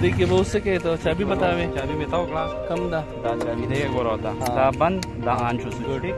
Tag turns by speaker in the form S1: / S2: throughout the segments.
S1: देखिए वो उससे कहे तो चाबी बतावे
S2: चाबी बताओ क्लास
S1: कम दा
S2: चाबी दे एक बार होता दा बंद दा आंचू से ठीक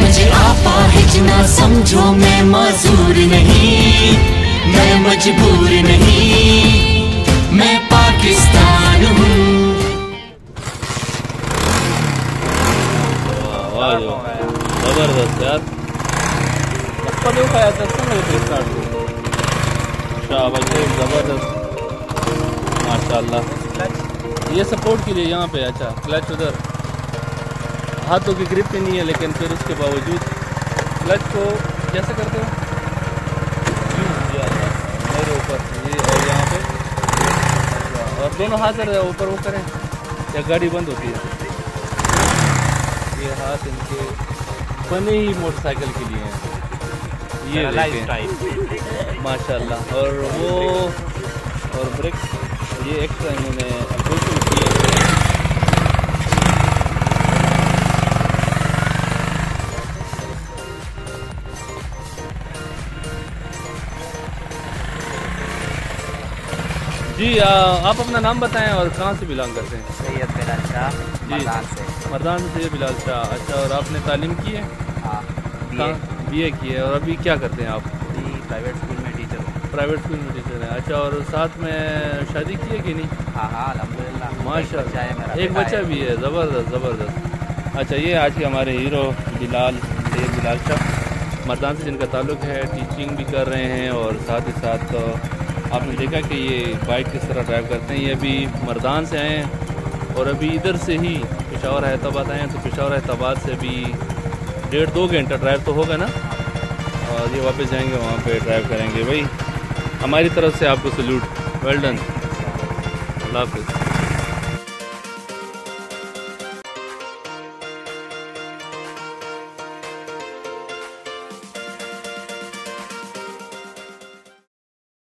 S3: मुझे आपा हिजना समझो मैं मजूर नहीं मैं मजबूर नहीं मैं पाकिस्तान हूँ।
S1: जबरदस्त यार कब खाया था स्टार्ट को शाबाश जबरदस्त माशाल्लाह। ये सपोर्ट के लिए यहाँ पे अच्छा क्लच उधर हाथों की ग्रिप ही नहीं है लेकिन फिर उसके बावजूद क्लच को कैसे करते हो मेरे ऊपर ये और यहाँ पे और दोनों हाथ ऊपर वो करें या गाड़ी बंद होती है। ये हाथ इनके बने ही मोटरसाइकिल के लिए हैं ये माशाल्लाह। और वो और ब्रेक ये एक्स्ट्रा इन्होंने अप्रोचल किए। जी आप अपना नाम बताएं और कहाँ से बिलोंग करते हैं?
S2: सैयद बिलाल शाह मर्दान से।
S1: मर्दान से सैयद बिलाल शाह। अच्छा और आपने तालीम की है?
S2: हाँ
S1: बीए की है। और अभी क्या करते हैं आप?
S2: प्राइवेट स्कूल में टीचर हूँ।
S1: प्राइवेट स्कूल में टीचर हैं। अच्छा और साथ में शादी की है कि नहीं?
S2: हाँ हाँ अल्हम्दुलिल्लाह
S1: माशाल्लाह एक बच्चा भी है। ज़बरदस्त ज़बरदस्त। अच्छा ये आज के हमारे हीरो सैयद बिलाल शाह मर्दान से जिनका ताल्लुक़ है, टीचिंग भी कर रहे हैं और साथ ही साथ आपने देखा कि ये बाइक किस तरह ड्राइव करते हैं। ये अभी मर्दान से आए हैं और अभी इधर से ही पेशावर हैदराबाद आए हैं। तो पेशावर हैदराबाद से अभी 1.5-2 घंटा ड्राइव तो होगा ना और ये वापस जाएंगे वहाँ पे ड्राइव करेंगे। भाई हमारी तरफ से आपको सल्यूट। Well done. अल्लाह हाफ़िज़।